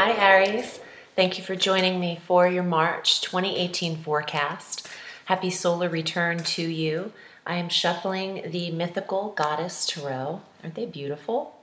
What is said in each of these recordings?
Hi Aries, thank you for joining me for your March 2018 forecast. Happy solar return to you. I am shuffling the Mythical Goddess Tarot. Aren't they beautiful?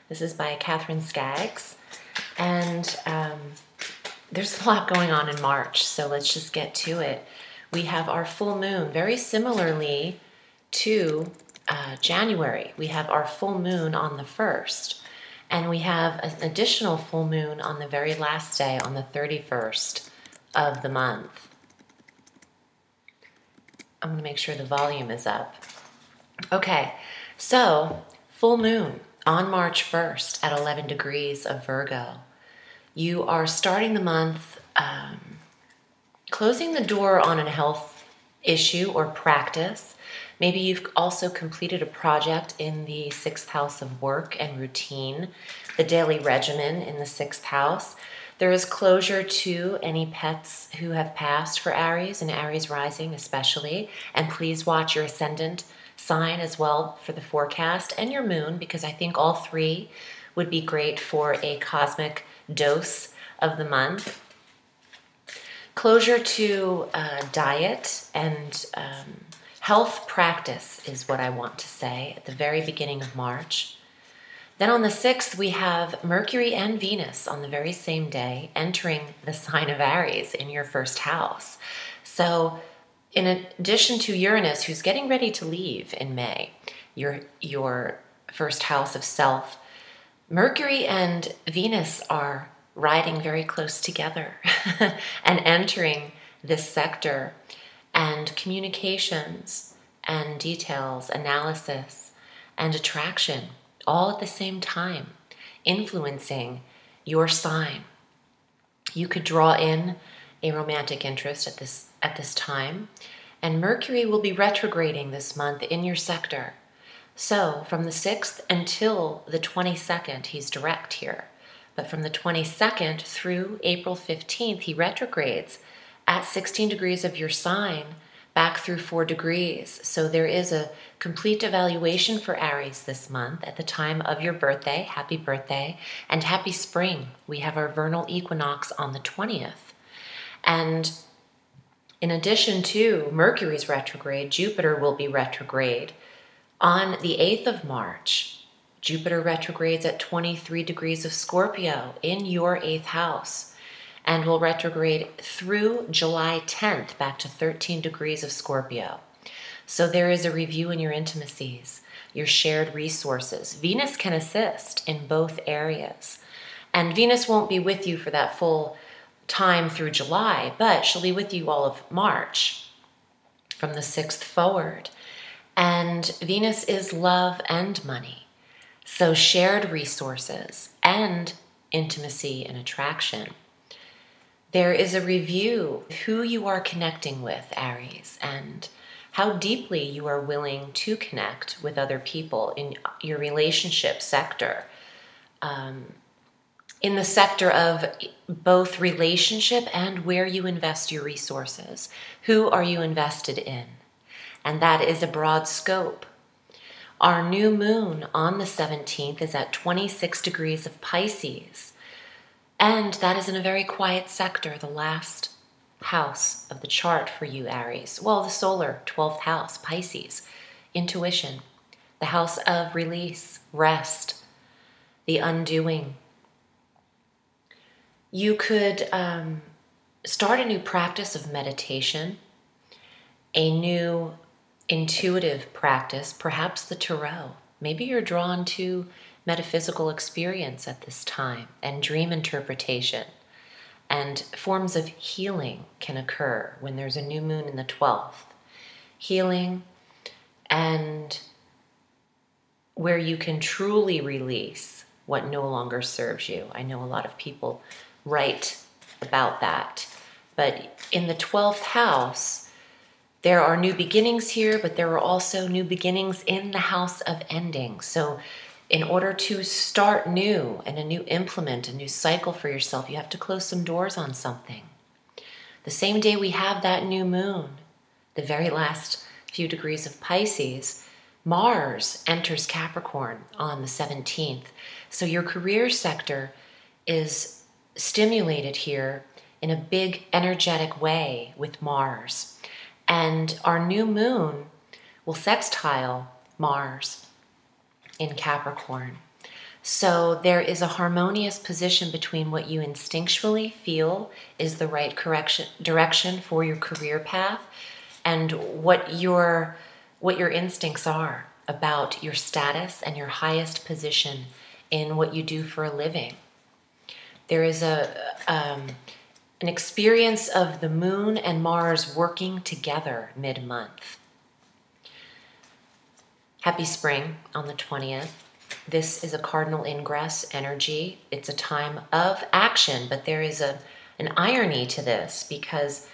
This is by Catherine Skaggs, and there's a lot going on in March, so let's just get to it. We have our full moon, very similarly to January. We have our full moon on the 1st. And we have an additional full moon on the very last day, on the 31st of the month. I'm going to make sure the volume is up. Okay, so full moon on March 1st at 11 degrees of Virgo. You are starting the month closing the door on a health issue or practice. Maybe you've also completed a project in the 6th house of work and routine, the daily regimen in the 6th house. There is closure to any pets who have passed for Aries and Aries rising especially. And please watch your ascendant sign as well for the forecast and your moon, because I think all three would be great for a cosmic dose of the month. Closure to diet and health practice is what I want to say at the very beginning of March. Then on the 6th, we have Mercury and Venus on the very same day entering the sign of Aries in your 1st house. So in addition to Uranus, who's getting ready to leave in May, your 1st house of self, Mercury and Venus are riding very close together and entering this sector. And communications and details, analysis and attraction, all at the same time, influencing your sign. You could draw in a romantic interest at this time, and Mercury will be retrograding this month in your sector. So from the 6th until the 22nd, he's direct here. But from the 22nd through April 15th, he retrogrades at 16 degrees of your sign, back through 4 degrees. So there is a complete evaluation for Aries this month at the time of your birthday. Happy birthday and happy spring. We have our vernal equinox on the 20th. And in addition to Mercury's retrograde, Jupiter will be retrograde on the 8th of March. Jupiter retrogrades at 23 degrees of Scorpio in your 8th house, and will retrograde through July 10th, back to 13 degrees of Scorpio. So there is a review in your intimacies, your shared resources. Venus can assist in both areas. And Venus won't be with you for that full time through July, but she'll be with you all of March, from the 6th forward. And Venus is love and money. So shared resources and intimacy and attraction. There is a review of who you are connecting with, Aries, and how deeply you are willing to connect with other people in your relationship sector. In the sector of both relationship and where you invest your resources. Who are you invested in? And that is a broad scope. Our new moon on the 17th is at 26 degrees of Pisces. And that is in a very quiet sector, the last house of the chart for you, Aries. Well, the solar 12th house, Pisces, intuition, the house of release, rest, the undoing. You could start a new practice of meditation, a new intuitive practice, perhaps the tarot. Maybe you're drawn to metaphysical experience at this time, and dream interpretation. And forms of healing can occur when there's a new moon in the 12th. Healing, and where you can truly release what no longer serves you. I know a lot of people write about that. But in the 12th house, there are new beginnings here, but there are also new beginnings in the house of ending. So in order to start new and a new implement, a new cycle for yourself, you have to close some doors on something. The same day we have that new moon, the very last few degrees of Pisces, Mars enters Capricorn on the 17th. So your career sector is stimulated here in a big energetic way with Mars. And our new moon will sextile Mars in Capricorn. So there is a harmonious position between what you instinctually feel is the right direction for your career path and what your instincts are about your status and your highest position in what you do for a living. There is an experience of the moon and Mars working together mid-month. Happy spring on the 20th. This is a cardinal ingress energy. It's a time of action, but there is an irony to this because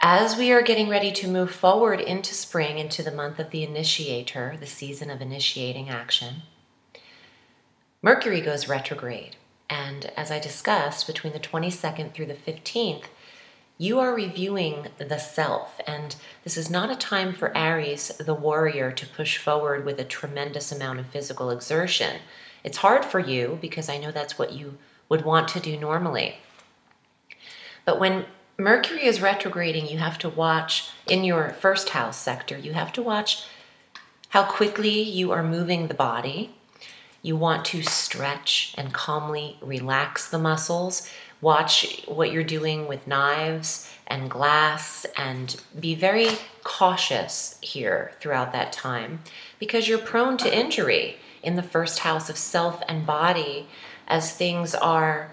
as we are getting ready to move forward into spring, into the month of the initiator, the season of initiating action, Mercury goes retrograde. And as I discussed, between the 22nd through the 15th, you are reviewing the self. And this is not a time for Aries, the warrior, to push forward with a tremendous amount of physical exertion. It's hard for you because I know that's what you would want to do normally. But when Mercury is retrograding, you have to watch, in your first house sector, you have to watch how quickly you are moving the body. You want to stretch and calmly relax the muscles. Watch what you're doing with knives and glass and be very cautious here throughout that time because you're prone to injury in the first house of self and body as things are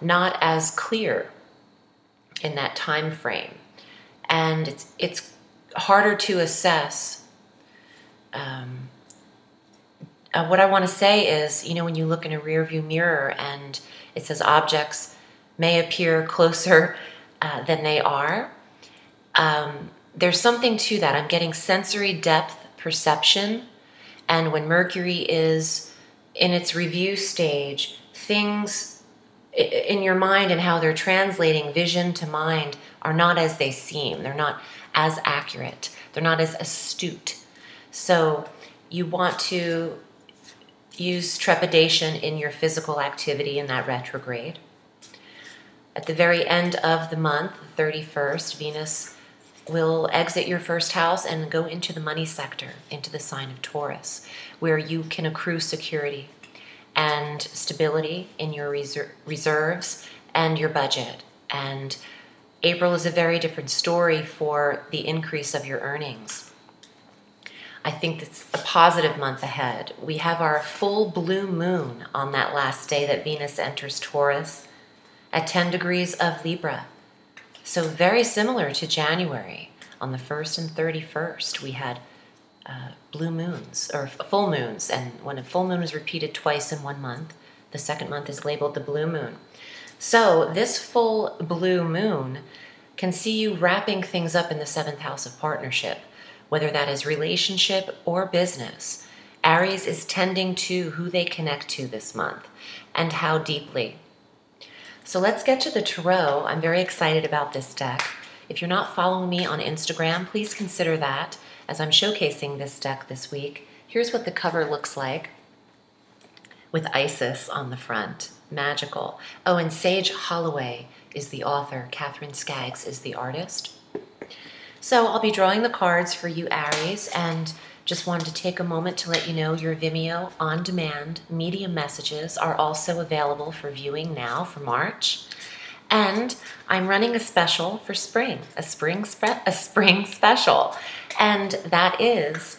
not as clear in that time frame. And it's harder to assess. What I want to say is, when you look in a rearview mirror and it says objects may appear closer than they are, there's something to that. I'm getting sensory depth perception, and when Mercury is in its review stage, things in your mind and how they're translating vision to mind are not as they seem. They're not as accurate. They're not as astute. So you want to use trepidation in your physical activity in that retrograde. At the very end of the month, the 31st, Venus will exit your first house and go into the money sector, into the sign of Taurus, where you can accrue security and stability in your reserves and your budget. And April is a very different story for the increase of your earnings. I think it's a positive month ahead. We have our full blue moon on that last day that Venus enters Taurus at 10 degrees of Libra. So very similar to January. On the 1st and 31st, we had blue moons, or full moons, and when a full moon is repeated twice in 1 month, the second month is labeled the blue moon. So this full blue moon can see you wrapping things up in the 7th house of partnership, whether that is relationship or business. Aries is tending to who they connect to this month and how deeply. So let's get to the tarot. I'm very excited about this deck. If you're not following me on Instagram, please consider that as I'm showcasing this deck this week. Here's what the cover looks like with Isis on the front. Magical. Oh, and Sage Holloway is the author. Catherine Skaggs is the artist. So I'll be drawing the cards for you, Aries, and just wanted to take a moment to let you know your Vimeo on-demand medium messages are also available for viewing now for March. And I'm running a special for spring, a spring special. And that is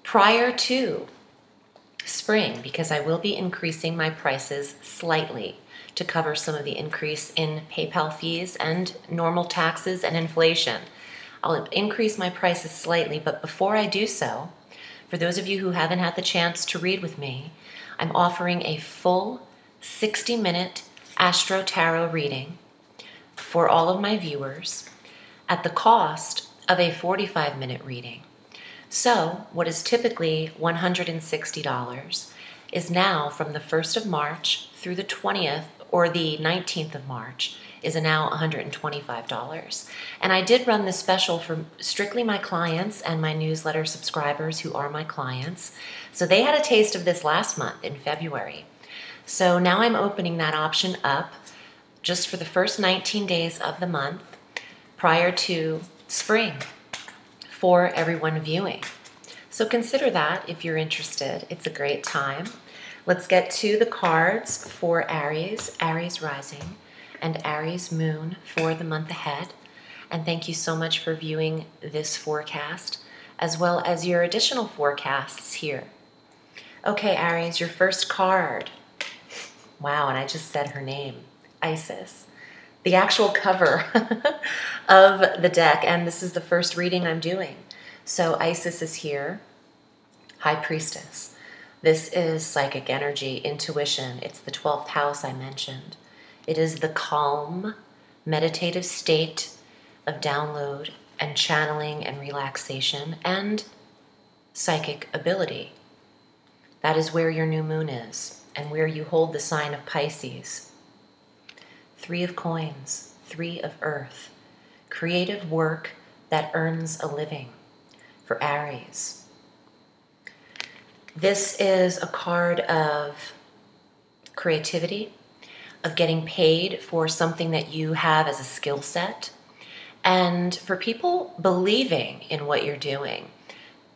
prior to spring, because I will be increasing my prices slightly to cover some of the increase in PayPal fees and normal taxes and inflation. I'll increase my prices slightly, but before I do so, for those of you who haven't had the chance to read with me, I'm offering a full 60-minute Astro Tarot reading for all of my viewers at the cost of a 45-minute reading. So what is typically $160 is now, from the 1st of March through the 20th or the 19th of March, is now $125. And I did run this special for strictly my clients and my newsletter subscribers who are my clients. So they had a taste of this last month in February. So now I'm opening that option up just for the first 19 days of the month prior to spring for everyone viewing. So consider that if you're interested. It's a great time. Let's get to the cards for Aries, Aries rising, and Aries moon for the month ahead. And thank you so much for viewing this forecast, as well as your additional forecasts here. Okay, Aries, your first card. Wow, and I just said her name, Isis. The actual cover of the deck, and this is the first reading I'm doing. So Isis is here, High Priestess. This is psychic energy, intuition. It's the 12th house I mentioned. It is the calm, meditative state of download and channeling and relaxation and psychic ability. That is where your new moon is and where you hold the sign of Pisces. 3 of coins, 3 of earth. Creative work that earns a living for Aries. This is a card of creativity, of getting paid for something that you have as a skill set, and for people believing in what you're doing,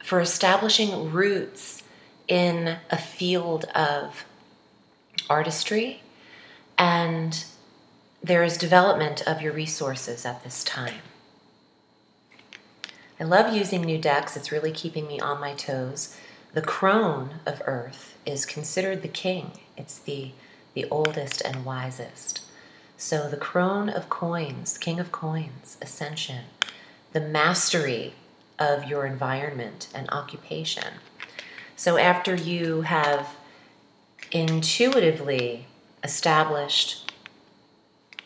for establishing roots in a field of artistry, and there is development of your resources at this time. I love using new decks. It's really keeping me on my toes. The crone of earth is considered the king. It's the oldest and wisest. So the crone of coins, king of coins, ascension, the mastery of your environment and occupation. So after you have intuitively established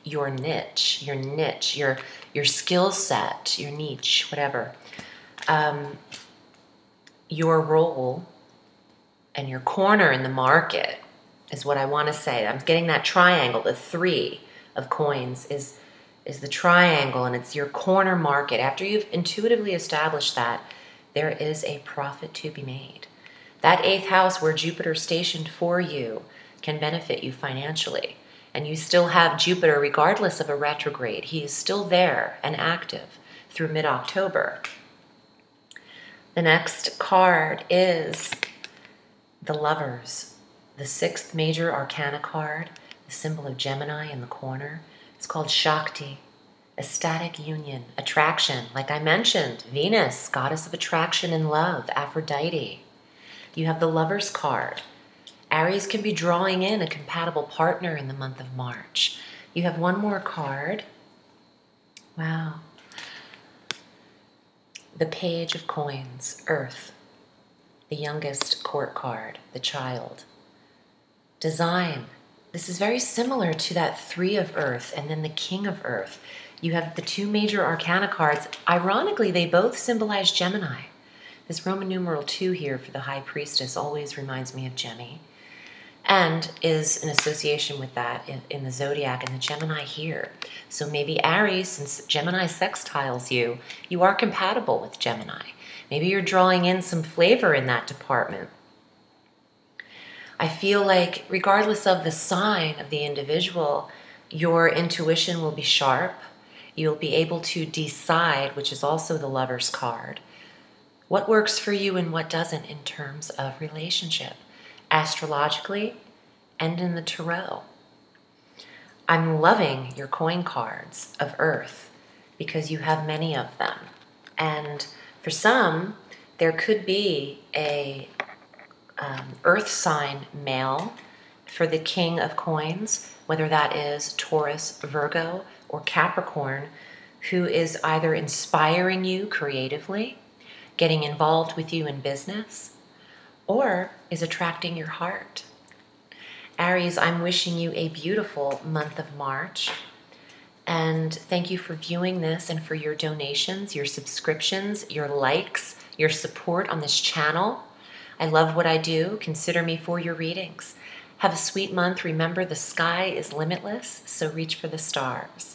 your niche, your skill set, your niche, whatever, your role and your corner in the market is what I want to say. I'm getting that triangle. The 3 of coins is the triangle, and it's your corner market. After you've intuitively established that, there is a profit to be made. That 8th house where Jupiter stationed for you can benefit you financially. And you still have Jupiter regardless of a retrograde. He is still there and active through mid-October. The next card is the Lovers, the 6th major arcana card, the symbol of Gemini in the corner. It's called Shakti, ecstatic union, attraction. Like I mentioned, Venus, goddess of attraction and love, Aphrodite. You have the Lovers card. Aries can be drawing in a compatible partner in the month of March. You have one more card. Wow. The Page of Coins, Earth, the youngest court card, the child. Design. This is very similar to that 3 of Earth and then the King of Earth. You have the 2 major arcana cards. Ironically, they both symbolize Gemini. This Roman numeral 2 here for the High Priestess always reminds me of Gemini, and is an association with that in the zodiac and the Gemini here. So maybe Aries, since Gemini sextiles you, you are compatible with Gemini. Maybe you're drawing in some flavor in that department. I feel like regardless of the sign of the individual, your intuition will be sharp. You'll be able to decide, which is also the Lover's card, what works for you and what doesn't in terms of relationship, astrologically and in the tarot. I'm loving your coin cards of Earth because you have many of them. And for some, there could be a Earth sign male for the King of Coins, whether that is Taurus, Virgo, or Capricorn, who is either inspiring you creatively, getting involved with you in business, or is attracting your heart. Aries, I'm wishing you a beautiful month of March. And thank you for viewing this and for your donations, your subscriptions, your likes, your support on this channel. I love what I do. Consider me for your readings. Have a sweet month. Remember, the sky is limitless, so reach for the stars.